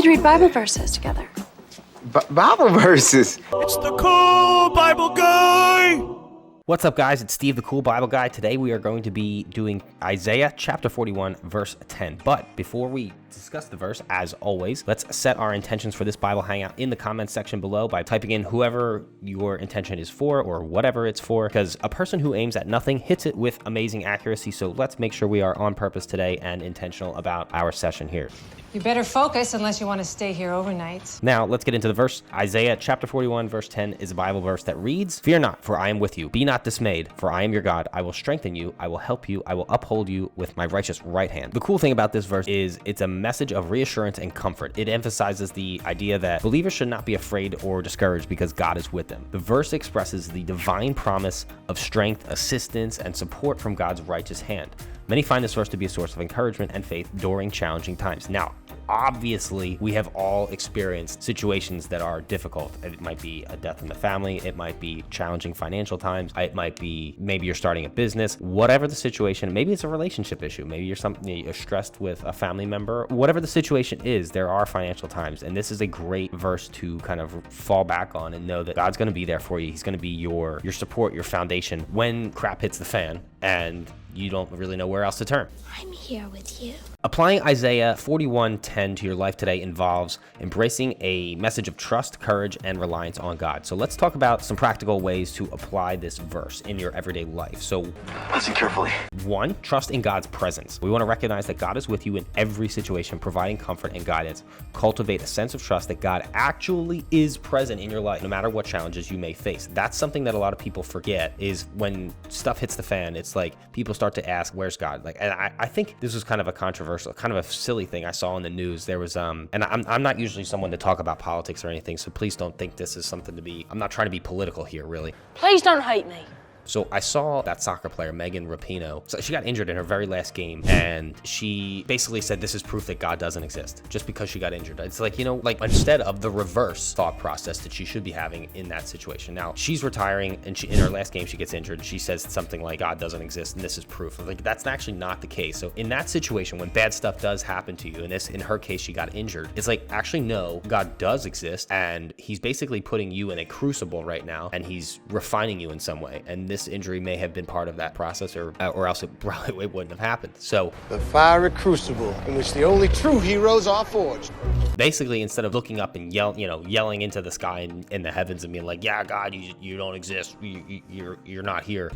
could read Bible verses together. Bible verses? It's the Cool Bible Guy! What's up, guys? It's Steve, the Cool Bible Guy. Today we are going to be doing Isaiah chapter 41, verse 10. But before we discuss the verse, as always, let's set our intentions for this Bible Hangout in the comments section below by typing in whoever your intention is for or whatever it's for, because a person who aims at nothing hits it with amazing accuracy. So let's make sure we are on purpose today and intentional about our session here. You better focus unless you want to stay here overnight. Now, let's get into the verse. Isaiah chapter 41, verse 10 is a Bible verse that reads, "Fear not, for I am with you. Be not dismayed, for I am your God. I will strengthen you. I will help you. I will uphold you with my righteous right hand." The cool thing about this verse is it's a message of reassurance and comfort. It emphasizes the idea that believers should not be afraid or discouraged because God is with them. The verse expresses the divine promise of strength, assistance, and support from God's righteous hand. Many find this verse to be a source of encouragement and faith during challenging times. Now, obviously, we have all experienced situations that are difficult. It might be a death in the family. It might be challenging financial times. It might be maybe you're starting a business. Whatever the situation, maybe it's a relationship issue. Maybe you're stressed with a family member. Whatever the situation is, there are financial times. And this is a great verse to kind of fall back on and know that God's going to be there for you. He's going to be your support, your foundation when crap hits the fan and you don't really know where else to turn. I'm here with you. Applying Isaiah 41:10 to your life today involves embracing a message of trust, courage, and reliance on God. So let's talk about some practical ways to apply this verse in your everyday life. So Listen carefully. 1, trust in God's presence. We want to recognize that God is with you in every situation, providing comfort and guidance. Cultivate a sense of trust that God actually is present in your life, no matter what challenges you may face. That's something that a lot of people forget, is when stuff hits the fan, it's like people start to ask, where's God? And I think this was kind of a controversial, kind of a silly thing I saw in the news. There was, and I'm not usually someone to talk about politics or anything, so please don't think this is something to be, I'm not trying to be political here, really. Please don't hate me. So I saw that soccer player, Megan Rapinoe. So she got injured in her very last game, and she basically said this is proof that God doesn't exist just because she got injured. It's like, instead of the reverse thought process that she should be having in that situation. Now, she's retiring, and in her last game, she gets injured. She says something like, God doesn't exist, and this is proof. Like, that's actually not the case. So in that situation, when bad stuff does happen to you, and in her case, she got injured, it's like, actually, no, God does exist, and he's basically putting you in a crucible right now, and he's refining you in some way. And this injury may have been part of that process, or else it wouldn't have happened. So the fiery crucible in which the only true heroes are forged. Basically, instead of looking up and yelling into the sky in the heavens and being like, yeah, God, you don't exist, you're not here.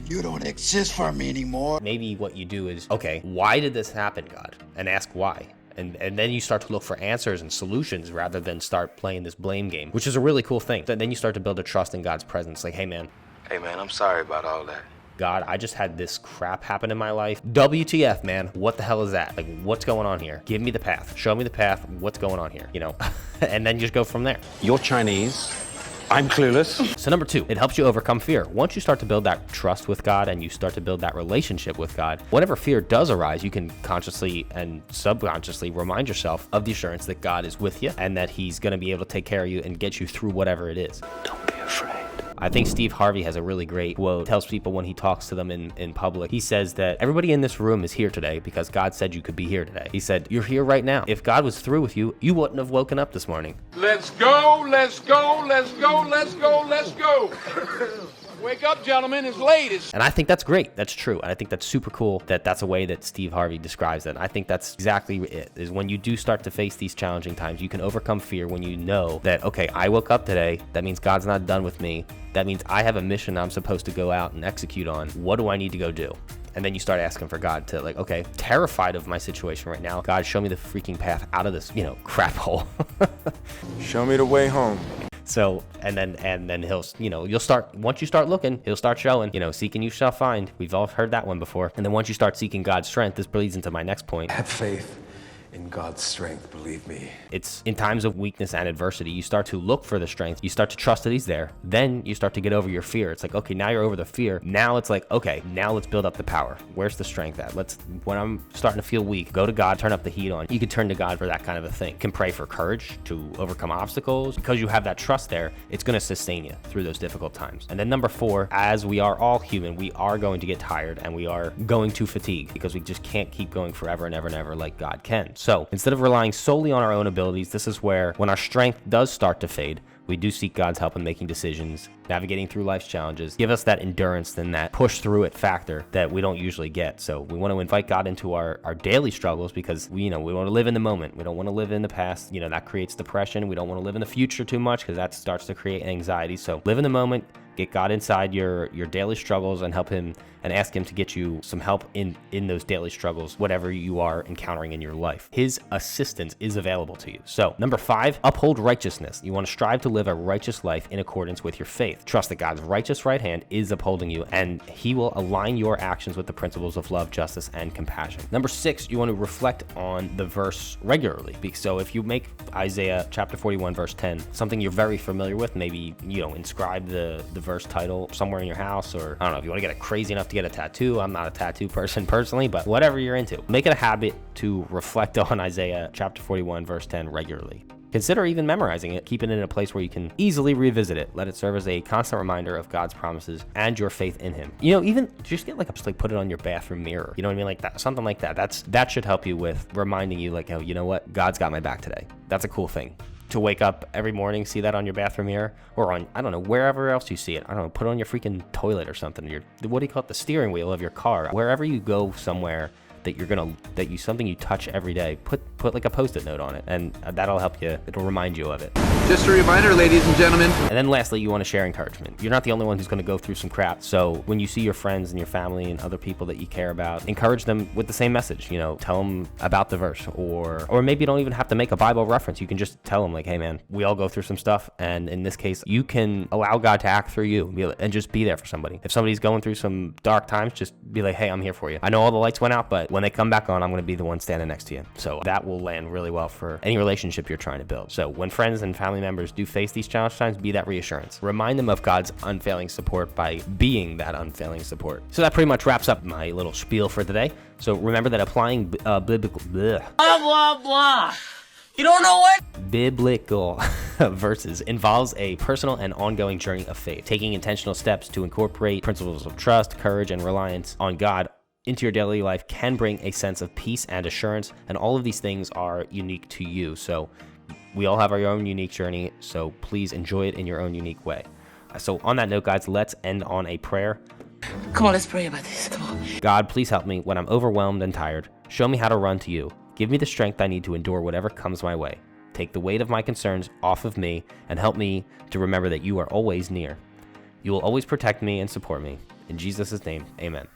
You don't exist for me anymore. Maybe what you do is, okay, why did this happen, God? And ask why. And then you start to look for answers and solutions rather than start playing this blame game, which is a really cool thing. Then you start to build a trust in God's presence. Like, hey, man, I'm sorry about all that. God, I just had this crap happen in my life. WTF, man. What the hell is that? Like, what's going on here? Give me the path. Show me the path. What's going on here? And then just go from there. You're Chinese. I'm clueless. So number 2, it helps you overcome fear. Once you start to build that trust with God and you start to build that relationship with God, whenever fear does arise, you can consciously and subconsciously remind yourself of the assurance that God is with you and that he's going to be able to take care of you and get you through whatever it is. Don't be afraid. I think Steve Harvey has a really great quote. Tells people when he talks to them in public. He says that everybody in this room is here today because God said you could be here today. He said, you're here right now. If God was through with you, you wouldn't have woken up this morning. Let's go, let's go, let's go, let's go, let's go. Wake up, gentlemen, it's late. And I think that's great. That's true. And I think that's super cool that that's a way that Steve Harvey describes it. I think that's exactly it, is when you do start to face these challenging times, you can overcome fear when you know that, okay, I woke up today. That means God's not done with me. That means I have a mission I'm supposed to go out and execute on. What do I need to go do? And then you start asking for God to, like, okay, terrified of my situation right now. God, show me the freaking path out of this, crap hole. Show me the way home. So, and then he'll, you'll start, once you start looking, he'll start showing, seeking you shall find. We've all heard that one before. And then once you start seeking God's strength, this bleeds into my next point. Have faith in God's strength, believe me. It's in times of weakness and adversity, you start to look for the strength. You start to trust that he's there. Then you start to get over your fear. It's like, okay, now you're over the fear. Now it's like, okay, now let's build up the power. Where's the strength at? When I'm starting to feel weak, go to God, turn up the heat on. You can turn to God for that kind of a thing. You can pray for courage to overcome obstacles. Because you have that trust there, it's going to sustain you through those difficult times. And then number 4, as we are all human, we are going to get tired and we are going to fatigue because we just can't keep going forever and ever and ever like God can. So instead of relying solely on our own abilities, this is where when our strength does start to fade, we do seek God's help in making decisions, navigating through life's challenges, give us that endurance and that push through it factor that we don't usually get. So we want to invite God into our daily struggles because we want to live in the moment. We don't want to live in the past. That creates depression. We don't want to live in the future too much because that starts to create anxiety. So live in the moment, get God inside your daily struggles and help him and ask him to get you some help in those daily struggles, whatever you are encountering in your life. His assistance is available to you. So 5, uphold righteousness. You want to strive to live a righteous life in accordance with your faith. Trust that God's righteous right hand is upholding you and he will align your actions with the principles of love, justice, and compassion. 6, you want to reflect on the verse regularly. So if you make Isaiah chapter 41 verse 10 something you're very familiar with, maybe inscribe the verse title somewhere in your house, or I don't know if you want to get crazy enough to get a tattoo. I'm not a tattoo person personally, but whatever you're into, make it a habit to reflect on Isaiah chapter 41 verse 10 regularly. Consider even memorizing it, keeping it in a place where you can easily revisit it. Let it serve as a constant reminder of God's promises and your faith in him. Even just get put it on your bathroom mirror. You know what I mean? Like that, something like that. That should help you with reminding you oh, you know what? God's got my back today. That's a cool thing. To wake up every morning, see that on your bathroom mirror, or on, I don't know, wherever else you see it. I don't know, put it on your freaking toilet or something. What do you call it? The steering wheel of your car. Wherever you go somewhere that something you touch every day, put like a Post-it note on it, and that'll help you. It'll remind you of it. Just a reminder, ladies and gentlemen. And then lastly, you want to share encouragement. You're not the only one who's going to go through some crap. So when you see your friends and your family and other people that you care about, encourage them with the same message. Tell them about the verse, or maybe you don't even have to make a Bible reference. You can just tell them hey man, we all go through some stuff, and in this case, you can allow God to act through you and just be there for somebody. If somebody's going through some dark times, just be like, hey, I'm here for you. I know all the lights went out, but when they come back on, I'm going to be the one standing next to you. So that will land really well for any relationship you're trying to build. So when friends and family members do face these challenge times, be that reassurance. Remind them of God's unfailing support by being that unfailing support. So that pretty much wraps up my little spiel for today. So remember that applying biblical blah blah blah. You don't know what? Biblical verses involves a personal and ongoing journey of faith, taking intentional steps to incorporate principles of trust, courage, and reliance on God into your daily life can bring a sense of peace and assurance, and all of these things are unique to you. So we all have our own unique journey, so please enjoy it in your own unique way. So on that note, guys, let's end on a prayer. Come on, let's pray about this. Come on. God, please help me when I'm overwhelmed and tired. Show me how to run to you. Give me the strength I need to endure whatever comes my way. Take the weight of my concerns off of me and help me to remember that you are always near. You will always protect me and support me. In Jesus' name, amen.